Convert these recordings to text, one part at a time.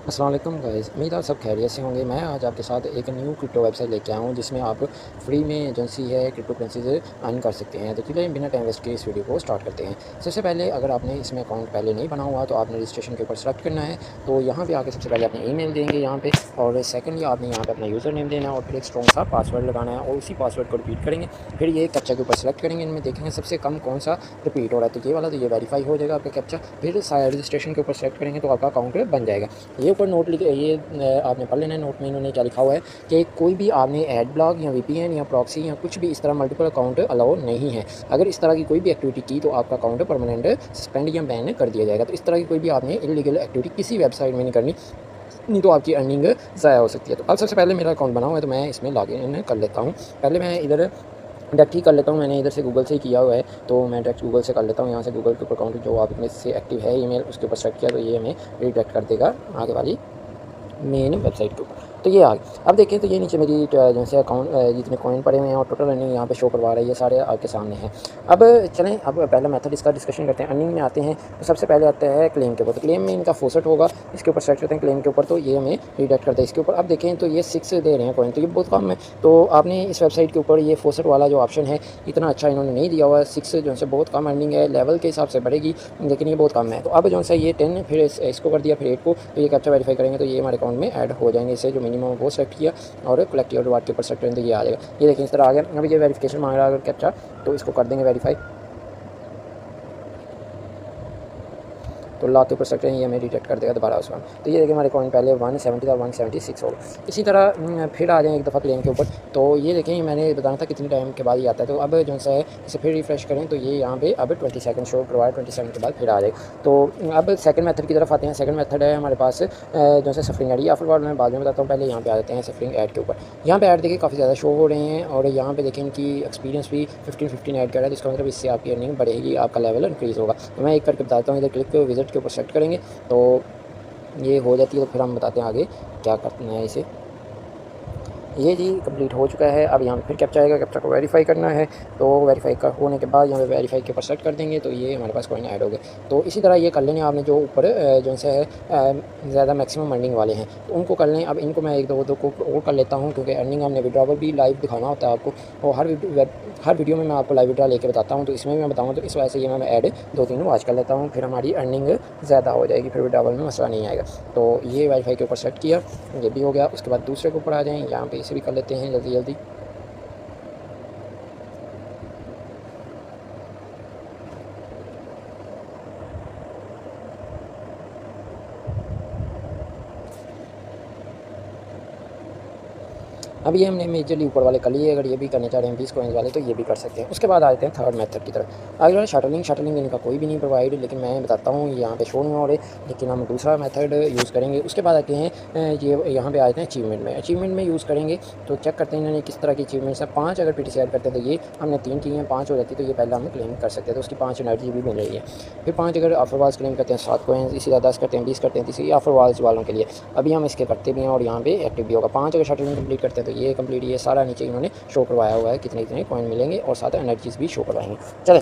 अस्सलाम वालेकुम गाइस, उम्मीद है आप सब खैरियत से होंगे। मैं आज आपके साथ एक न्यू क्रिप्टो वेबसाइट लेके आया हूँ जिसमें आप फ्री में एजेंसी है क्रिप्टो करेंसीज अर्न कर सकते हैं। तो चलिए बिना टाइम वेस्ट के इस वीडियो को स्टार्ट करते हैं। सबसे पहले अगर आपने इसमें अकाउंट पहले नहीं बना हुआ तो आपने रजिस्ट्रेशन के ऊपर सेलेक्ट करना है। तो यहाँ पे आके सबसे पहले अपने ईमेल देंगे यहाँ पे, और सेकंडली आपने यहाँ पे अपना यूज़र नेम देना है और फिर एक स्ट्रॉन्ग सा पासवर्ड लगाना है और उसी पासवर्ड को रिपीट करेंगे। फिर ये कैप्चा के ऊपर सेलेक्ट करेंगे, इनमें देखेंगे सबसे कम कौन सा रिपीट हो रहा है, तो ये वाला, तो ये वेरीफाई हो जाएगा आपका कैप्चा। फिर रजिस्ट्रेशन के ऊपर सेलेक्ट करेंगे तो आपका अकाउंट बन जाएगा। ये ऊपर नोट लिखे, ये आपने पढ़ लेना है। नोट में इन्होंने क्या लिखा हुआ है कि कोई भी आपने एड ब्लॉग या वीपीएन या प्रॉक्सी या कुछ भी इस तरह मल्टीपल अकाउंट अलाउ नहीं है। अगर इस तरह की कोई भी एक्टिविटी की तो आपका अकाउंट परमानेंट सस्पेंड या बैन कर दिया जाएगा। तो इस तरह की कोई भी आपने इलीगल एक्टिविटी किसी वेबसाइट में नहीं करनी, नहीं तो आपकी अर्निंग ज़ाया हो सकती है। तो अब सबसे पहले मेरा अकाउंट बना हुआ है तो मैं इसमें लॉग इन कर लेता हूँ। पहले मैं इधर डायरेक्ट ही कर लेता हूँ, मैंने इधर से गूगल से ही किया हुआ है तो मैं डायरेक्ट गूगल से कर लेता हूँ। यहाँ से गूगल के ऊपर अकाउंट जो आप इसमें से एक्टिव है ईमेल उसके ऊपर सेलेक्ट किया तो ये हमें रिडायरेक्ट कर देगा आगे वाली मेन वेबसाइट के ऊपर। तो ये आ गई। अब देखें तो ये नीचे मेरी जैसे अकाउंट जितने कॉइन पड़े हुए हैं और टोटल अर्निंग यहाँ पे शो करवा रही है, सारे आपके सामने हैं। अब चलें, अब पहला मेथड इसका डिस्कशन करते हैं। अर्निंग में आते हैं तो सबसे पहले आता है क्लेम के ऊपर। तो क्लेम में इनका फोसट होगा, इसके ऊपर सेलेक्ट करते हैं क्लेम के ऊपर, तो ये हमें रिडायरेक्ट करता है इसके ऊपर। अब देखें तो ये 6 दे रहे हैं कॉइन, तो ये बहुत कम है। तो आपने इस वेबसाइट के ऊपर ये फोसट वाला जो ऑप्शन है इतना अच्छा इन्होंने नहीं दिया हुआ। 6 जो है बहुत कम अर्निंग है, लेवल के हिसाब से बढ़ेगी लेकिन ये बहुत कम है। तो अब जो है ये 10 फिर इसको कर दिया, फिर 8 को, तो ये कैप्चा वेरीफाई करेंगे तो ये हमारे अकाउंट में ऐड हो जाएंगे। इससे जो मिनिमम वो सेलेक्ट किया और कलेक्टिव रिवार्ड के ऊपर सेलेक्ट करेंगे तो ये आ जाएगा। ये देखिए इस तरह आ गया। अभी ये वेरिफिकेशन मांग रहा है अगर कैप्चा, तो इसको कर देंगे वेरीफाई। तो लॉक के ऊपर सेलेक्ट करेंगे, ये हमें डिटेक्ट कर देगा दोबारा उसका। तो ये देखिए हमारे कॉइन पहले 170 था, 176 हो गया। इसी तरह फिर आ जाएँ एक दफ़ा क्लेम के ऊपर। तो ये देखें मैंने बताना था कितनी टाइम के बाद ये आता है। तो अब जो है इसे फिर रिफ्रेश करें तो ये यहाँ पे अब 20 सेकंड शो करवाए, 20 सेकंड के बाद फिर आ जाएगा। तो अब सेकंड मेथड की तरफ आते हैं। सेकंड मेथड है हमारे पास जो है सफरिंग ऐड, या फिर बाद में बताता हूँ, पहले यहाँ पे आ जाते हैं सफरिंग ऐड के ऊपर। यहाँ पे ऐड देखिए काफ़ी ज़्यादा शो हो रहे हैं और यहाँ पे देखें इनकी एक्सपीरियंस भी 15 ऐड कर रहा है, तो इसका मतलब इससे आपकी अर्निंग बढ़ेगी, आपका लेवल इंक्रीज़ होगा। तो मैं एक करके बताता हूँ। इधर क्लिक विजिट के ऊपर सेलेक्ट करेंगे तो ये हो जाती है। तो फिर हम बताते हैं आगे क्या करना है इसे। ये जी कंप्लीट हो चुका है। अब यहाँ पे फिर कैप्चा आएगा, कैप्चा को वेरीफाई करना है। तो वेरीफाई का होने के बाद यहाँ पे वेरीफाई के ऊपर सेलेक्ट कर देंगे तो ये हमारे पास कॉइन ऐड हो गए। तो इसी तरह ये कर लेने आपने जो ऊपर जो है ज़्यादा मैक्सिमम अर्निंग वाले हैं तो उनको कर लें। अब इनको मैं एक दो को और कर लेता हूँ क्योंकि अर्निंग हमने विड्रॉवल भी लाइव दिखाना होता है आपको, और हर वीडियो में मैं आपको लाइव विड्रॉ लेके बताता हूँ, तो इसमें भी मैं बताऊँगा। तो इस वजह से ये मैं ऐड 2-3 वॉच कर लेता हूँ, फिर हमारी अर्निंग ज़्यादा हो जाएगी, फिर विड्रॉवल में मसला नहीं आएगा। तो ये वेरीफाई के ऊपर सेलेक्ट किया, ये भी हो गया। उसके बाद दूसरे के ऊपर आ जाएँ, यहाँ पे इसे भी कर लेते हैं जल्दी। अब ये हमने मेजरली ऊपर वाले कर लिए। अगर ये भी करना चाह रहे हैं 20 कॉइन्स वाले तो ये भी कर सकते हैं। उसके बाद आ जाते हैं थर्ड मेथड की तरफ। आगे वाला शटलिंग इनका कोई भी नहीं प्रोवाइड, लेकिन मैं बताता हूँ यहाँ पे शो नहीं हो रहे, लेकिन हम दूसरा मेथड यूज़ करेंगे। उसके बाद आते हैं ये यहाँ पे आ जाते हैं अचीवमेंट में। अचीवमेंट में यूज़ करेंगे तो चेक करते हैं इन्होंने किस तरह की अचीवमेंट्स है। 5 अगर पीटीसी ऐड करते हैं तो ये हमने 3 की हैं, 5 हो जाती है तो ये पहले हम क्लेम कर सकते हैं, तो उसकी 5 एनर्जी भी मिल रही है। फिर 5 अगर ऑफर वाल्स क्लेम करते हैं 7 कॉइन्स, इसी तरह 10 करते हैं, 20 करते हैं, तीसरी ऑफर वाल्स वालों के लिए अभी हम इसके करते भी हैं और यहाँ पे एक्टिव भी होगा। 5 अगर शटलिंग कंप्लीट करते हैं तो ये कंप्लीट, ये सारा नीचे इन्होंने शो करवाया हुआ है कितने कितने कॉइन मिलेंगे और साथ एनर्जीज भी शो करवाएंगे। चलें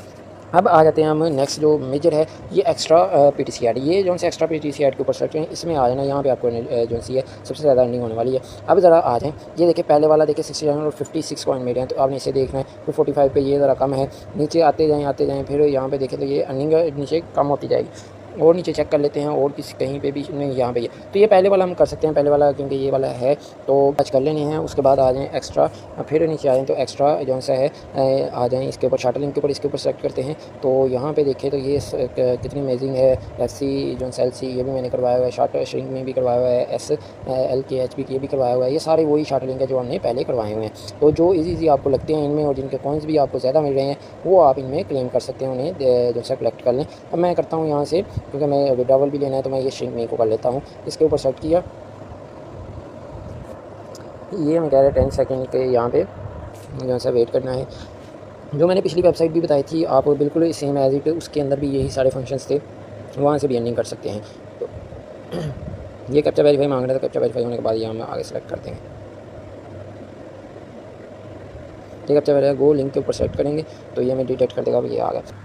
अब आ जाते हैं हम नेक्स्ट जो मेजर है ये एक्स्ट्रा पीटीसी ऐड। ये जो से एक्स्ट्रा पीटीसी ऐड के ऊपर सर्च करें, इसमें आ जाना, यहाँ पे आपको जो सी है सबसे ज़्यादा अर्निंग होने वाली है। अब ज़रा आ जाएँ, ये देखिए पहले वाला देखिए 67 और 56 कॉइन मेरे हैं, तो आपने इसे देखना है। फिर 45 पे ये ज़रा कम है, नीचे आते जाएँ, फिर यहाँ पे देखें तो ये अर्निंग नीचे कम होती जाएगी। और नीचे चेक कर लेते हैं और किसी कहीं पे भी नहीं, यहाँ पे ये तो ये पहले वाला हम कर सकते हैं, पहले वाला क्योंकि ये वाला है तो टच कर लेने हैं। उसके बाद आ जाएँ एक्स्ट्रा, फिर नीचे आ जाएँ तो एक्स्ट्रा जो सा है आ जाएँ इसके ऊपर शटलिंग के ऊपर, इसके ऊपर सेलेक्ट करते हैं। तो यहाँ पे देखें तो ये कितनी अमेजिंग है। FC जो सेल सी ये भी मैंने करवाया हुआ है, शॉर्ट श्रिंक में भी करवाया हुआ है, SLKHP ये भी करवाया हुआ है। ये सारे वही शटलिंग है जो हमने पहले करवाए हुए हैं। तो जो ईजी आपको लगते हैं इनमें और जिनके कॉइन्स भी आपको ज़्यादा मिल रहे हैं वो आप इनमें क्लेम कर सकते हैं, उन्हें जो सा कलेक्ट कर लें। अब मैं करता हूँ यहाँ से, क्योंकि मैं विड्रॉवल भी लेना है तो मैं ये श्रिंक मी को कर लेता हूँ। इसके ऊपर सेलेक्ट किया, ये मैं कह रहा 10 सेकंड के यहाँ पे जो सा वेट करना है। जो मैंने पिछली वेबसाइट भी बताई थी आप बिल्कुल सेम एज इट, उसके अंदर भी यही सारे फंक्शंस थे, वहाँ से भी अर्निंग कर सकते हैं। तो ये कैप्चा वेरीफाई मांग रहा था, कैप्चा वेरीफाई होने के बाद ये हम आगे सेलेक्ट कर देंगे। ठीक, कैप्चा वेरीफाई गो लिंक के ऊपर सेलेक्ट करेंगे तो ये हमें डिटेक्ट कर देगा, ये आ गया।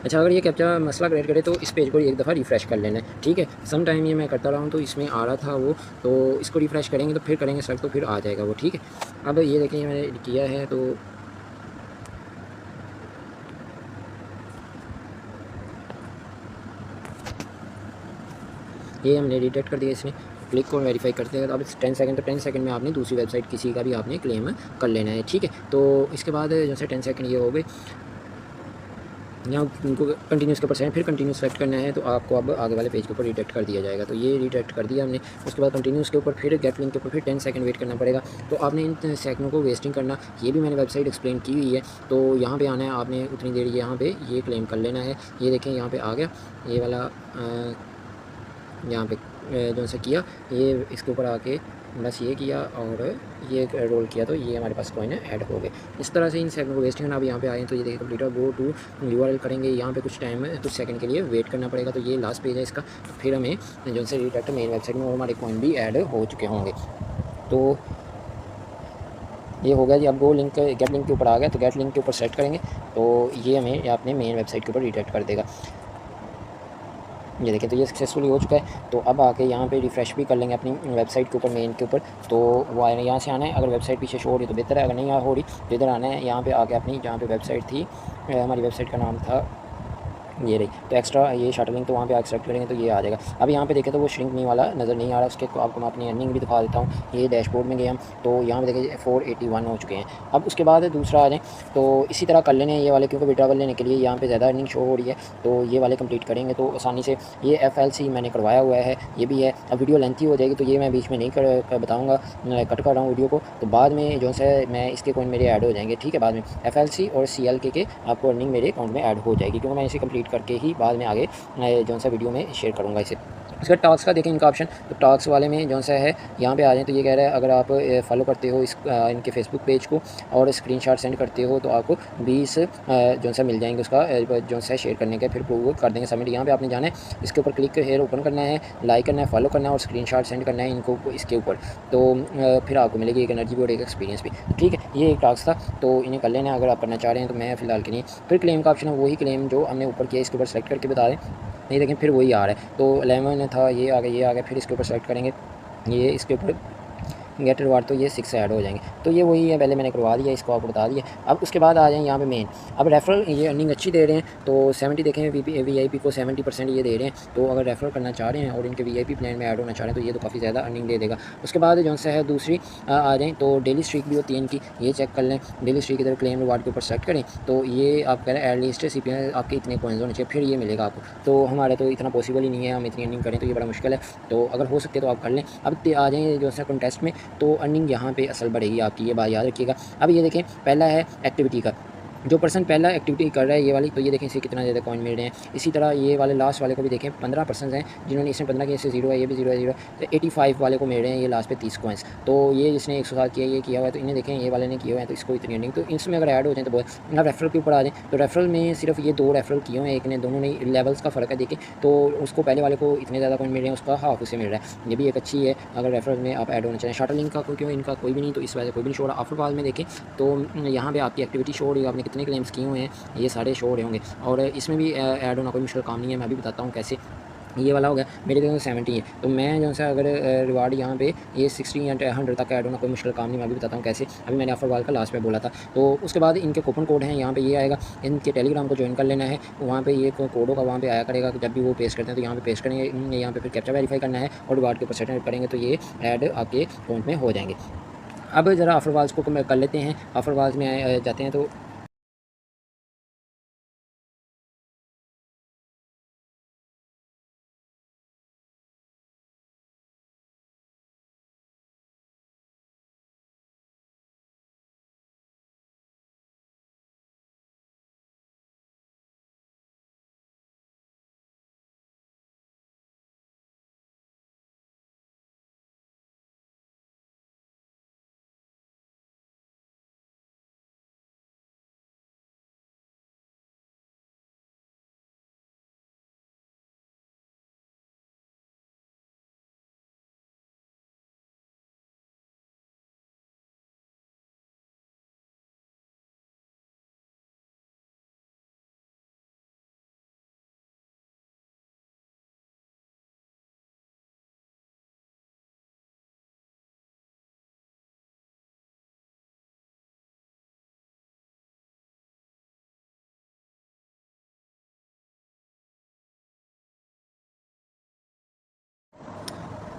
अच्छा, अगर ये कैप्चा मसला क्रिएट करे तो इस पेज को एक दफ़ा रिफ़्रेश कर लेना है, ठीक है। सम टाइम ये मैं करता रहा हूँ तो इसमें आ रहा था वो, तो इसको रिफ़्रेश करेंगे तो फिर करेंगे सर्च तो फिर आ जाएगा वो, ठीक है। अब ये देखें ये मैंने किया है तो ये हमने डिटेक्ट कर दिया इसने। क्लिक को वेरीफाई करते हैं तो अब 10 सेकंड, तो 10 सेकंड में आपने दूसरी वेबसाइट किसी का भी आपने क्लेम कर लेना है, ठीक है। तो इसके बाद जैसे 10 सेकंड ये हो गए, यहाँ उनको कंटिन्यूस के ऊपर सेलेक्ट, फिर कंटिन्यूस सेलेक्ट करना है तो आपको अब आगे वाले पेज के ऊपर रिडायरेक्ट कर दिया जाएगा। तो ये रिडायरेक्ट कर दिया हमने। उसके बाद कंटिन्यूस के ऊपर फिर गेट लिंक के ऊपर फिर 10 सेकंड वेट करना पड़ेगा। तो आपने इन सेकंडों को वेस्टिंग करना, ये भी मैंने वेबसाइट एक्सप्लेन की हुई है। तो यहाँ पे आना है आपने, उतनी देर यहाँ पे ये क्लेम कर लेना है। ये देखें यहाँ पे आ गया ये वाला, यहाँ पे जो सा किया ये, इसके ऊपर आके बस ये किया और ये रोल किया तो ये हमारे पास कॉइन ऐड हो गए। इस तरह से इन सेकंड को वेस्ट करना। अब यहाँ पे आए तो ये देखिए कंप्लीट गो टू यूआरएल करेंगे, यहाँ पे कुछ टाइम कुछ सेकंड के लिए वेट करना पड़ेगा। तो ये लास्ट पेज है इसका। तो फिर हमें जो से रिडायरेक्ट मेन वेबसाइट में हमारे कॉइन भी ऐड हो चुके होंगे। तो ये हो गया जी। अब गो लिंक गेट लिंक के ऊपर आ गया तो गेट लिंक के ऊपर सेट करेंगे तो ये हमें अपने मेन वेबसाइट के ऊपर रिडायरेक्ट कर देगा। ये देखें तो ये सक्सेसफुली हो चुका है। तो अब आके यहाँ पे रिफ़्रेश भी कर लेंगे अपनी वेबसाइट के ऊपर, मेन के ऊपर। तो वो आए यहाँ से आना है। अगर वेबसाइट पीछे शो हो रही है तो बेहतर है, अगर नहीं हो रही तो इधर आना है। यहाँ पे आके अपनी जहाँ पे वेबसाइट थी, हमारी वेबसाइट का नाम था ये रही, तो एक्स्ट्रा ये शटल लिंक तो वहाँ पे आके सेलेक्ट करेंगे तो ये आ जाएगा। अब यहाँ पे देखें तो वो श्रिंक नहीं वाला नज़र नहीं आ रहा उसके, तो आपको मैं अपनी अर्निंग भी दिखा देता हूँ। ये डैशबोर्ड में गए हम तो यहाँ पे देखिए 481 हो चुके हैं। अब उसके बाद दूसरा आ जाए तो इसी तरह कर लेने ये वाले, क्योंकि विड्रॉवल लेने के लिए यहाँ पे ज़्यादा अर्निंग शो हो रही है। तो ये वाले कंप्लीट करेंगे तो आसानी से। ये FLC मैंने करवाया हुआ है, ये भी है। अब वीडियो लेंथी हो जाएगी तो ये मैं बीच में नहीं कर बताऊँगा, कट कर रहा हूँ वीडियो को। तो बाद में जो है मैं इसके कॉइन मेरे ऐड हो जाएंगे, ठीक है। बाद में FLC और CLK के आपको अर्निंग मेरे अकाउंट में ऐड हो जाएगी, क्योंकि मैं इसे कंप्लीट करके ही बाद में आगे जो सा वीडियो में शेयर करूँगा इसे। इसका टॉक्स का देखें इनका ऑप्शन, तो टॉक्स वाले में जो सा है यहाँ पे आ जाए तो ये कह रहा है अगर आप फॉलो करते हो इस इनके फेसबुक पेज को और स्क्रीनशॉट सेंड करते हो तो आपको 20 जो सा मिल जाएंगे उसका जो सा शेयर करने के, फिर प्रूव कर देंगे सबमिट। यहाँ पे आपने जाना है, इसके ऊपर क्लिक हेयर ओपन करना है, लाइक करना है, फॉलो करना है और स्क्रीनशॉट सेंड करना है इनको इसके ऊपर। तो फिर आपको मिलेगी एक एनर्जी भी और एक एक्सपीरियंस भी, ठीक है। ये एक टास्क था तो इन्हें कर लेना है अगर आप करना चाह रहे हैं। तो मैं फिलहाल के लिए फिर क्लेम का ऑप्शन है, वही क्लेम जो हमने ऊपर किया इसके ऊपर सेलेक्ट करके बता दें। ये देखें फिर वही आ रहा है। तो 11 था, ये आ गया, ये आ गया, फिर इसके ऊपर सेलेक्ट करेंगे, ये इसके ऊपर गेट रिवार्ड तो ये 6 ऐड हो जाएंगे। तो ये वही है, पहले मैंने करवा दिया, इसको आपको बता दिया। अब उसके बाद आ जाएँ यहाँ पे मेन। अब रेफरल ये अर्निंग अच्छी दे रहे हैं तो 70 देखें VIP को 70% ये दे रहे हैं। तो अगर रेफर करना चाह रहे हैं और इनके VIP प्लान में ऐड होना चाह रहे हैं तो ये तो काफ़ी ज़्यादा अर्निंग दे देगा। उसके बाद जो है दूसरी आ जाएँ तो डेली स्ट्रीक भी होती है इनकी, ये चेक कर लें। डेली स्ट्रीक इधर क्लेम रिवार्ड के ऊपर सेलेक्ट करें तो ये आप कह रहे हैं एटलीस्ट CPI आपके इतने कॉइन्स होने चाहिए फिर ये मिलेगा आपको। तो हमारे तो इतना पॉसिबल ही नहीं है, हम इतनी अर्निंग करें तो ये बड़ा मुश्किल है। तो अगर हो सके तो आप कर लें। अब आ जाएँ जो है कॉन्टेस्ट में, तो अर्निंग यहाँ पे असल बढ़ेगी आपकी, ये बात याद रखिएगा। अब ये देखें पहला है एक्टिविटी का, जो पर्सन पहला एक्टिविटी कर रहा है ये वाली, तो ये देखें इसे कितना ज़्यादा कॉइन मिल रहे हैं। इसी तरह ये वाले लास्ट वाले को भी देखें 15% हैं, जिन्होंने इसमें 15 किया, इससे 0 है, ये भी 0 है, 0 तो 85 वाले को मिल रहे हैं ये लास्ट पे 30 कॉइन्स। तो ये जिसने 107 किया, ये किया हुआ है, तो इन्हें देखें ये वाले ने किए हुए हैं तो इसको इतनी अर्निंग। तो इसमें अगर ऐड हो जाए तो बहुत। अब रेफरल के ऊपर आ जाए तो रेफरल में सिर्फ ये 2 रेफरल किए हुए हैं, एक ने, दोनों ने लेवल्स का फ़र्क है देखें। तो उसको पहले वाले को इतने ज़्यादा कॉइन मिल रहे हैं, उसका हाफ उसे मिल रहा है, ये भी एक अच्छी है अगर रेफरल में आप ऐड होना चाहें। शार्टर लिंक का क्योंकि इनका कोई भी नहीं, तो इस वजह से कोई भी नहीं शो रहा। ऑफर वाल में देखें तो यहाँ पे आपकी एक्टिविटी शो हो रही है, आपने कितने क्लेम्स किए हुए हैं ये सारे शो हो रहे होंगे। और इसमें भी ऐड होना कोई मुश्किल काम नहीं है, मैं भी बताता हूँ कैसे। ये वाला हो गया मेरे देखो 70 है, तो मैं जो है अगर रिवार्ड यहाँ पे ये 60 या 100 तक ऐड होना कोई मुश्किल काम नहीं, मैं भी बताता हूँ कैसे। अभी मैंने ऑफर वाल का लास्ट में बोला था। तो उसके बाद इनके कूपन कोड हैं, यहाँ पे ये आएगा, इनके टेलीग्राम को ज्वाइन कर लेना है, वहाँ पे ये कोड होगा, वहाँ पे आया करेगा। जब भी वो पेस्ट करते हैं तो यहाँ पे पेस्ट करेंगे, यहाँ पे फिर कैप्चा वेरीफाई करना है और रिवार्ड के ऊपर सेट करेंगे तो ये ऐड आपके अकाउंट में हो जाएंगे। अब ज़रा ऑफर वाल्स को कर लेते हैं। ऑफर वाल्स में जाते हैं तो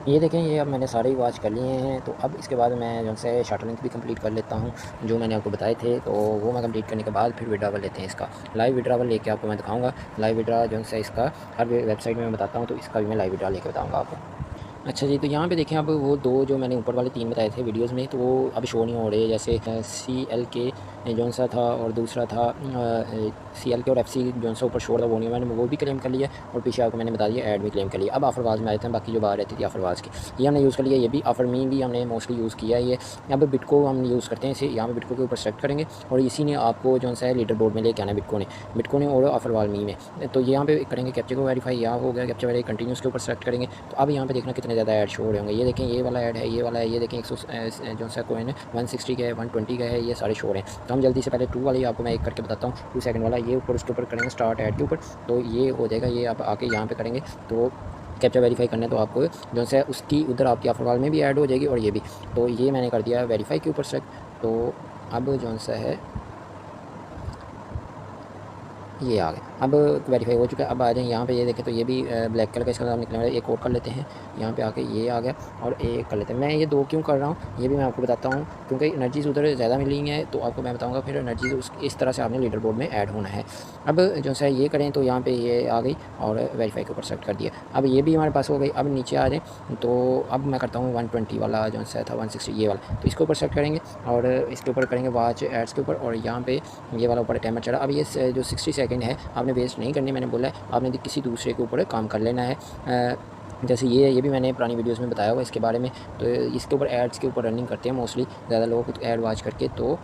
ये देखें, ये अब मैंने सारे ही वॉच कर लिए हैं। तो अब इसके बाद मैं जो है शार्ट लिंक भी कंप्लीट कर लेता हूँ, जो मैंने आपको बताए थे। तो वो मैं कंप्लीट करने के बाद फिर विड्रॉवल लेते हैं इसका। लाइव विड्रॉवल लेके आपको मैं दिखाऊंगा। लाइव विड्रॉ जो है इसका हर वेबसाइट में मैं बताता हूँ, तो इसका भी मैं लाइव विड्रॉ लेके बताऊँगा आपको। अच्छा जी, तो यहाँ पे देखें, अब वो 2 जो मैंने ऊपर वाले 3 बताए थे वीडियोज़ में, तो वो अब शो नहीं हो रहे। जैसे CLK जौन-सा था, और दूसरा था CLK और FC जौन-सा ऊपर शो था, वो नहीं, मैंने वो भी क्लेम कर लिया। और पीछे आपको मैंने बता दिया, ऐड भी क्लेम कर लिया। अब ऑफरवाज में आए थे, बाकी जो बाहर रहती थी ऑफरवाज की, ये हमने यूज़ कर लिया। ये भी ऑफर मी भी हमने मोस्टली यूज़ किया है ये। अब बिटको हम यूज़ करते हैं इसे, यहाँ पे बिटको के ऊपर सेलेक्ट करेंगे, और इसी ने आपको जौन-सा है लीडर बोर्ड में लेके आना है, बिटको ने और ऑफरवाल मी में। तो यहाँ पे करेंगे कैप्चा को वेरीफाई, यहाँ हो गया कैप्चा वेरीफाई, कंटिन्यूस के ऊपर सेलेक्ट करेंगे। तो अब यहाँ पे देखना कितने ज़्यादा ऐड शो हो रहे होंगे। ये देखें, ये वाला ऐड है, ये वाला है, ये देखें 100 जो सा कोइन है 160 का है, 120 का है, ये सारे शो हो रहे हैं। तो हम जल्दी से पहले 2 वाले आपको मैं एक करके बताता हूँ। 2 सेकंड वाला, ये ऊपर उसके ऊपर करेंगे स्टार्ट ऐड के ऊपर, तो ये हो जाएगा। ये आप आके यहाँ पे करेंगे, तो कैप्चा वेरीफाई करना है, तो आपको जो है उसकी उधर आपकी ऑफरवाल में भी ऐड हो जाएगी, और ये भी। तो ये मैंने कर दिया वेरीफाई के ऊपर सेलेक्ट। तो अब जो सा है ये आ गए, अब वेरीफाई हो चुका है। अब आ जाएँ यहाँ पे, ये देखें, तो ये भी ब्लैक कलर का इसका नाम निकलने वाला है। एक और कर लेते हैं, यहाँ पे आके ये आ गया, और एक कर लेते हैं। मैं ये 2 क्यों कर रहा हूँ, ये भी मैं आपको बताता हूँ, क्योंकि एनर्जीज़ उधर ज़्यादा मिली हैं, तो आपको मैं बताऊँगा फिर एनर्जीज़ इस तरह से आपने लीडर बोर्ड में ऐड होना है। अब जो है ये करें, तो यहाँ पर ये आ गई, और वेरीफाई के ऊपर सेलेक्ट कर दिया। अब ये भी हमारे पास हो गई। अब नीचे आ जाएँ, तो अब मैं करता हूँ 120 वाला जो सा था, 160 ये वाला, तो इसके ऊपर सेलेक्ट करेंगे, और इसके ऊपर करेंगे वॉच एड्स के ऊपर, और यहाँ पे ये वाला ऊपर टाइमर चढ़ा। अब ये जो 60 सेकंड है आपने वेस्ट नहीं करनी, मैंने बोला है आपने किसी दूसरे के ऊपर काम कर लेना है। जैसे ये भी मैंने पुरानी वीडियोस में बताया हुआ इसके बारे में। तो इसके ऊपर एड्स के ऊपर रनिंग करते हैं मोस्टली ज़्यादा लोग ऐड वॉच करके। तो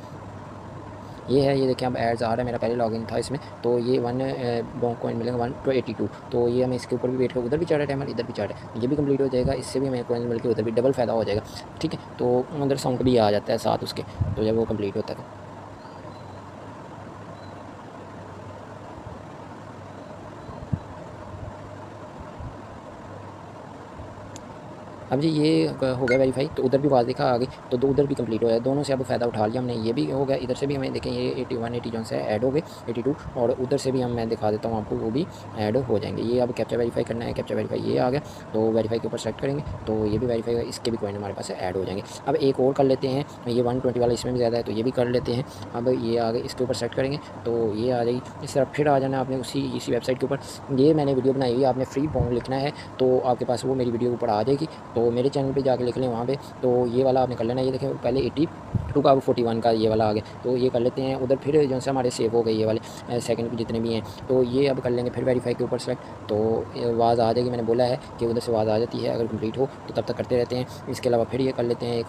ये है, ये देखिए अब एड्स आ रहा है। मेरा पहले लॉगिन था इसमें, तो ये 1 बॉन्क कॉइन मिलेगा 182। तो ये हमें इसके ऊपर भी वेट कर, उधर भी चढ़ा है टाइमर, इधर भी चढ़ा है, ये भी कंप्लीट हो जाएगा। इससे भी हमें कॉइन मिल के उधर भी डबल फ़ायदा हो जाएगा, ठीक है। तो उधर साउंड भी आ जाता है साथ उसके, तो जब वो कंप्लीट होता है। अब जी ये हो गया वेरीफाई, तो उधर भी आवाज़ देखा आ गई, तो उधर भी कंप्लीट हो गया। दोनों से अब फ़ायदा उठा लिया हमने, ये भी हो गया। इधर से भी हमें देखें, ये 81 80 जो है ऐड हो गए, 82, और उधर से भी मैं दिखा देता हूँ आपको, वो भी ऐड हो जाएंगे। ये अब कैप्चा वेरीफाई करना है, कैप्चा वेरीफाई ये आ गया, तो वेरीफाई के ऊपर सेलेक्ट करेंगे, तो ये भी वेरीफाई, इसके भी कॉइन हमारे पास ऐड हो जाएंगे। अब एक और कर लेते हैं, ये 120 वाला इसमें भी ज़्यादा है, तो ये भी कर लेते हैं। अब ये आ गए, इसके ऊपर सेलेक्ट करेंगे, तो ये आ जाएगी। इस तरह फिर आ जाना आपने इसी वेबसाइट के ऊपर। ये मैंने वीडियो बनाई हुई है, आपने फ्री बॉन्ग लिखना है, तो आपके पास वो मेरी वीडियो ऊपर आ जाएगी। तो मेरे चैनल पर जाकर लिख लें वहाँ पे। तो ये वाला आपने कर लेना है। ये देखें, पहले 82 का, अब 41 का ये वाला आ गया, तो ये कर लेते हैं। उधर फिर जो है हमारे सेव हो गए ये वाले सेकंड जितने भी हैं, तो ये अब कर लेंगे। फिर वेरीफाई के ऊपर सेलेक्ट, तो आवाज़ आ जाएगी। मैंने बोला है कि उधर से आवाज़ आ जाती है अगर कंप्लीट हो, तो तब तक करते रहते हैं। इसके अलावा फिर ये कर लेते हैं एक।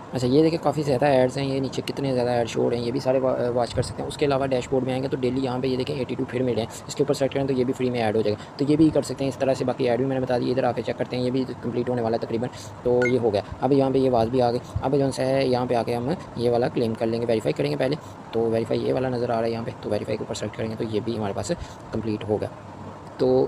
अच्छा, ये देखिए काफ़ी ज़्यादा ऐड्स हैं, ये नीचे कितने ज़्यादा ऐड शो हो रहे हैं, ये भी सारे वॉच कर सकते हैं। उसके अलावा डैशबोर्ड में आएंगे, तो डेली यहाँ पे ये देखें 82 फिर मिले हैं, इसके ऊपर सेलेक्ट करें, तो ये भी फ्री में ऐड हो जाएगा। तो ये भी कर सकते हैं इस तरह से। बाकी ऐड भी मैंने बता दी, इधर आके चेक करते हैं, ये भी कंप्लीट होने वाला है तकरीबन। तो ये हो गया। अब यहाँ पे ये आवाज़ भी आ गई। अब जो है यहाँ पे आके हम ये वाला क्लेम कर लेंगे, वेरीफाई करेंगे पहले। तो वेरीफाई ये वाला नज़र आ रहा है यहाँ पे, तो वेरीफाई के ऊपर सेलेक्ट करेंगे, तो ये भी हमारे पास कंप्लीट होगा। तो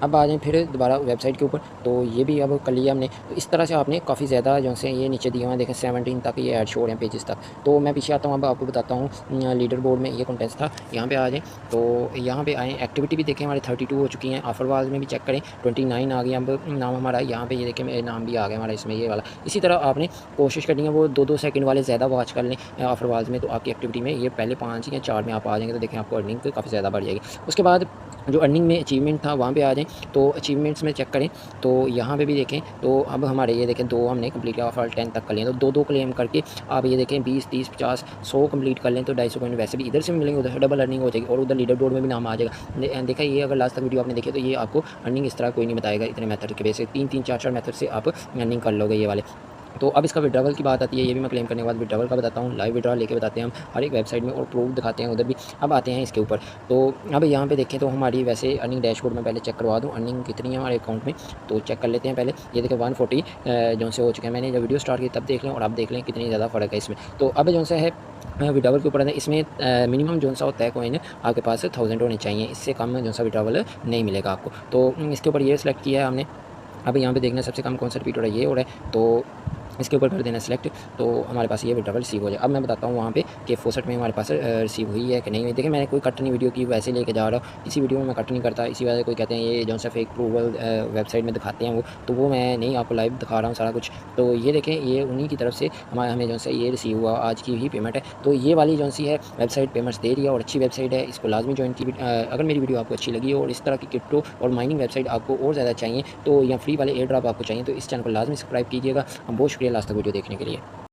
अब आ जाएँ फिर दोबारा वेबसाइट के ऊपर, तो ये भी अब कर लिया हमने। तो इस तरह से आपने काफ़ी ज़्यादा जो से ये नीचे दिए हुए हैं, देखें 17 तक ये ऐड शो हो रहे हैं, पेजेस तक। तो मैं पीछे आता हूँ, अब आपको बताता हूँ लीडर बोर्ड में ये कॉन्टेस्ट था। यहाँ पे आ जाएँ, तो यहाँ पे आएँ, एक्टिविटी भी देखें हमारी 32 हो चुकी हैं। ऑफरवाज में भी चेक करें, 29 आ गई। अब नाम हमारा यहाँ पे ये देखें, मेरे नाम भी आ गया हमारा इसमें, ये वाला। इसी तरह आपने कोशिश करनी है वो 2-2 सेकंड वाले ज़्यादा वॉच कर लें ऑफरवाज में, तो आपकी एक्टिविटी में ये पहले 5 या 4 में आप आ जाएंगे, तो देखें आपको अर्निंग काफ़ी ज़्यादा बढ़ जाएगी। उसके बाद जो अर्निंग में अचीवमेंट था वहाँ पे आ जाएँ, तो अचीवमेंट्स में चेक करें, तो यहाँ पे भी देखें, तो अब हमारे ये देखें 2 हमने कंप्लीट किया, ऑफर 10 तक कर लिए, तो 2-2 क्लेम करके आप ये देखें 20 30 50 100 कंप्लीट कर लें, तो 250 कॉइन वैसे भी इधर से भी मिलेंगे, उधर डबल अर्निंग हो जाएगी, और उधर लीडर बोर्ड में भी नाम आ जाएगा। देखा, ये अगर लास्ट तक वीडियो आपने देखी, तो ये आपको अर्निंग इस तरह कोई नहीं बताएगा, इतने मेथड के बेसिस 3-3 4-4 मेथड से आप अर्निंग कर लोगे ये वाले। तो अब इसका विड्रॉवल की बात आती है, ये भी मैं क्लेम करने के बाद विड्रॉवल का बताता हूँ। लाइव विड्रॉ लेके बताते हैं हम हर एक वेबसाइट में, और प्रूफ दिखाते हैं उधर भी। अब आते हैं इसके ऊपर, तो अब यहाँ पे देखें, तो हमारी वैसे अर्निंग डैशबोर्ड में पहले चेक करवा दूँ अर्निंग कितनी है हमारे अकाउंट में, तो चेक कर लेते हैं पहले। ये देखें 140 जो से हो चुके हैं। मैंने जब वीडियो स्टार्ट की तब देख लें, और अब देख लें कितनी ज़्यादा फ़र्क है इसमें। तो अब जो सा है विड्रॉवल के ऊपर है, इसमें मिनिमम जो सा होता है कॉइन आपके पास 1000 होने चाहिए, इससे कम जो सा विड्रॉवल नहीं मिलेगा आपको। तो इसके ऊपर ये सिलेक्ट किया है हमने, अब यहाँ पे देखना सबसे कम कौन सा रिपीट हो रहा है, ये हो रहा है, तो इसके ऊपर कर देना सेलेक्ट, तो हमारे पास ये विड्रॉवल रिसीव हो जाए। अब मैं बताता हूँ वहाँ पे कि फोसट में हमारे पास रिसीव हुई है कि नहीं हुई। देखिए मैंने कोई कट नहीं वीडियो की, वैसे लेके जा रहा हूँ, किसी वीडियो में मैं कट नहीं करता। इसी वजह से कोई कहते हैं ये जो सा फेक अप्रूवल वेबसाइट में दिखाते हैं वो, तो वो मैं नहीं आपको लाइव दिखा रहा हूँ सारा कुछ। तो ये देखें, ये उन्हीं की तरफ से हमें जो सा ये रिसीव हुआ, आज की ही पेमेंट है। तो ये वाली जो सी है वेबसाइट पेमेंट्स दे रही है और अच्छी वेबसाइट है, इसको लाजमी ज्वाइन की। अगर मेरी वीडियो आपको अच्छी लगी और इस तरह की क्रिप्टो और माइनिंग वेबसाइट आपको और ज़्यादा चाहिए, तो या फ्री वाले एयर ड्रॉप आपको चाहिए, तो इस चैनल को लाजमी सब्सक्राइब कीजिएगा। हम बहुत शुक्रिया लास्ट तक वीडियो देखने के लिए।